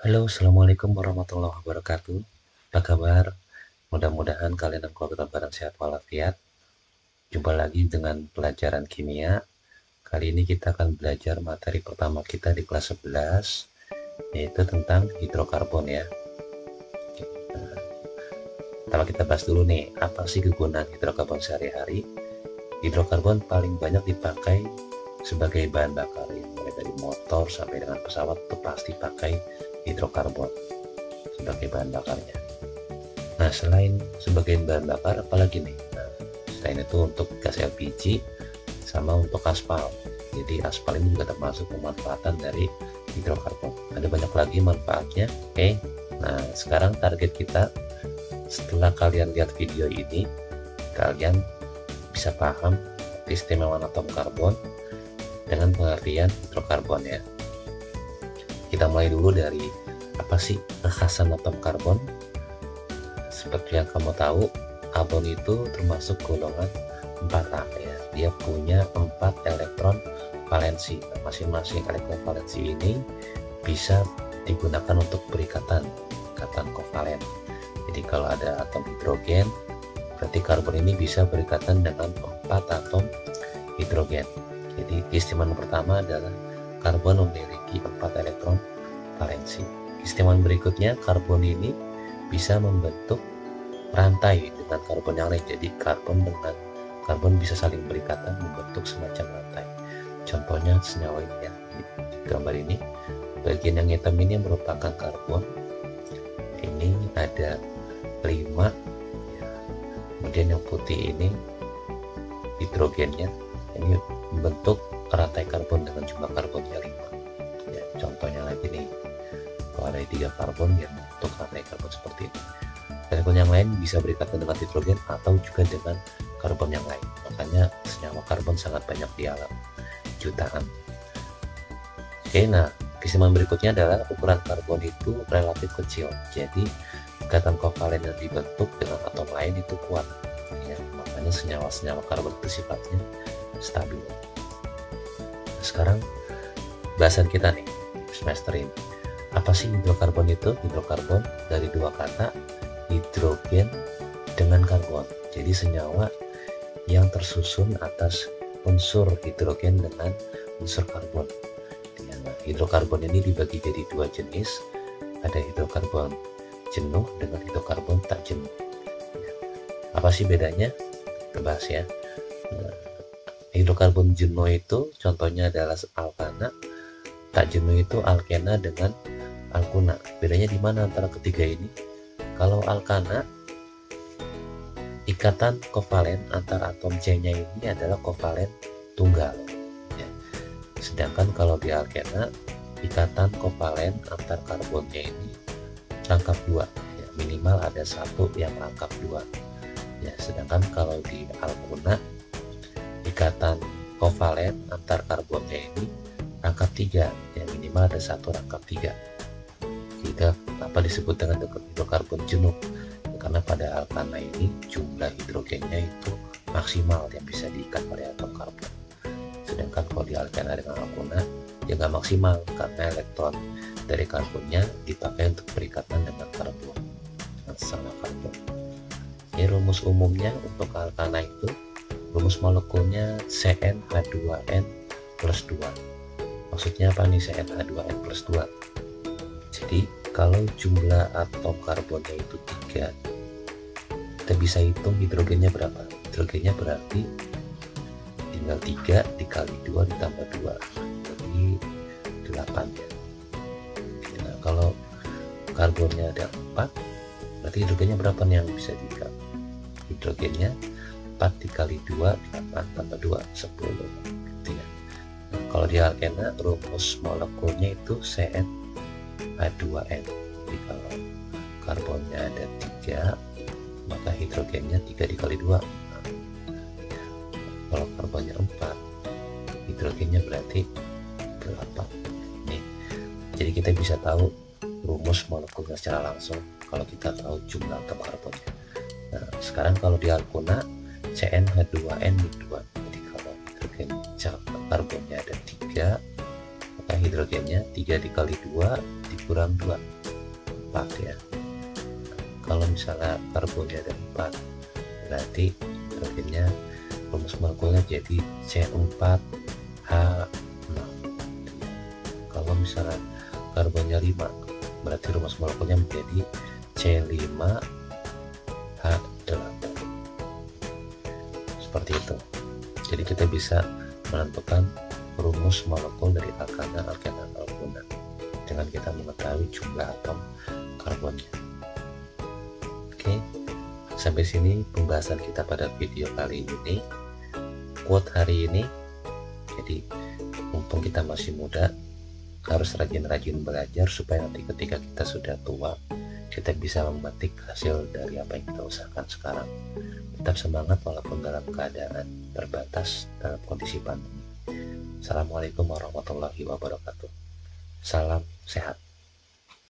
Halo, Assalamualaikum warahmatullahi wabarakatuh. Apa kabar? Mudah-mudahan kalian dan keluarga barang sehat walafiat. Jumpa lagi dengan pelajaran kimia. Kali ini kita akan belajar materi pertama kita di kelas 11, yaitu tentang hidrokarbon ya. Pertama kita bahas dulu nih, apa sih kegunaan hidrokarbon sehari-hari? Hidrokarbon paling banyak dipakai sebagai bahan bakar, ya. Mulai dari motor sampai dengan pesawat itu pasti pakai hidrokarbon sebagai bahan bakarnya. Nah, selain sebagai bahan bakar, apalagi nih? Nah, selain itu untuk gas LPG sama untuk aspal. Jadi aspal ini juga termasuk pemanfaatan dari hidrokarbon. Ada banyak lagi manfaatnya. Oke, nah sekarang target kita setelah kalian lihat video ini, kalian bisa paham keistimewaan atom karbon dengan pengertian hidrokarbon ya. Kita mulai dulu dari apa sih kekhasan atom karbon. Seperti yang kamu tahu, karbon itu termasuk golongan 4A ya. Dia punya 4 elektron valensi. Masing-masing elektron valensi ini bisa digunakan untuk berikatan, ikatan kovalen. Jadi kalau ada atom hidrogen, berarti karbon ini bisa berikatan dengan 4 atom hidrogen. Jadi keistimewaan pertama adalah karbon memiliki 4 elektron valensi. Keistimewaan berikutnya, karbon ini bisa membentuk rantai dengan karbon yang lain. Jadi karbon dengan karbon bisa saling berikatan membentuk semacam rantai. Contohnya senyawa ini ya, di gambar ini. Bagian yang hitam ini merupakan karbon. Ini ada 5 ya. Kemudian yang putih ini hidrogennya. Ini membentuk rantai karbon dengan jumlah karbonnya 5 ya. Contohnya lagi nih, kalau ada 3 karbon yang membentuk rantai karbon seperti ini. Karbon yang lain bisa berikatan dengan hidrogen atau juga dengan karbon yang lain. Makanya senyawa karbon sangat banyak di alam, jutaan. Oke, nah keistimewaan berikutnya adalah ukuran karbon itu relatif kecil. Jadi ikatan kovalen yang dibentuk dengan atom lain itu kuat. Ya, makanya senyawa-senyawa karbon itu sifatnya stabil. Sekarang bahasan kita nih semester ini. Apa sih hidrokarbon itu? Hidrokarbon dari 2 kata, hidrogen dengan karbon. Jadi senyawa yang tersusun atas unsur hidrogen dengan unsur karbon. Nah, hidrokarbon ini dibagi jadi 2 jenis. Ada hidrokarbon jenuh dengan hidrokarbon tak jenuh. Apa sih bedanya? Kita bahas ya. Nah, hidrokarbon jenuh itu contohnya adalah alkana, tak jenuh itu alkena dengan alkuna. Bedanya di mana antara ketiga ini? Kalau alkana, ikatan kovalen antar atom C-nya ini adalah kovalen tunggal. Ya. Sedangkan kalau di alkena, ikatan kovalen antar karbonnya ini rangkap 2. Ya, minimal ada 1 yang rangkap 2. Ya, sedangkan kalau di alkuna, ikatan kovalen antar karbonnya ini rangkap 3. Ya, minimal ada 1 rangkap 3. Kita apa disebut dengan hidrokarbon jenuh? Karena pada alkana ini jumlah hidrogennya itu maksimal yang bisa diikat oleh atom karbon. Sedangkan kalau di alkana dengan alkuna ya nggak maksimal karena elektron dari karbonnya dipakai untuk berikatan dengan karbon, sama karbon. Ini rumus umumnya untuk alkana itu, rumus molekulnya CnH2n plus 2. Maksudnya apa nih CnH2n plus 2? Jadi kalau jumlah atom karbonnya itu 3, kita bisa hitung hidrogennya berapa. Hidrogennya berarti tinggal 3 dikali 2 ditambah 2, jadi 8 ya. Nah, kalau karbonnya ada 4, berarti hidrogennya berapa nih yang bisa diikat? Hidrogennya 4 dikali 2 8 tambah 2 10 gitu ya. Nah, kalau di alkena rumus molekulnya itu CnH2n. Jadi kalau karbonnya ada 3, maka hidrogennya 3 dikali 2. Kalau karbonnya 4, hidrogennya berarti 8. Nih, jadi kita bisa tahu rumus molekulnya secara langsung kalau kita tahu jumlah atom karbonnya. Nah, sekarang kalau di alkuna CnH2n 2. Jadi kalau hidrogen karbonnya ada 3, Nah, hidrogennya 3 dikali 2 dikurang 2, 4 ya. Kalau misalnya karbonnya ada 4, berarti hidrogennya rumus molekulnya jadi C4H6. Kalau misalnya karbonnya 5, berarti rumus molekulnya menjadi C5H8. Seperti itu. Jadi kita bisa menentukan rumus molekul dari alkana, alkena, alkuna dengan kita mengetahui jumlah atom karbonnya. Oke, sampai sini pembahasan kita pada video kali ini. Quote hari ini, jadi mumpung kita masih muda, harus rajin-rajin belajar supaya nanti ketika kita sudah tua, kita bisa memetik hasil dari apa yang kita usahakan sekarang. Tetap semangat walaupun dalam keadaan terbatas dalam kondisi pandemi. Assalamualaikum warahmatullahi wabarakatuh. Salam sehat.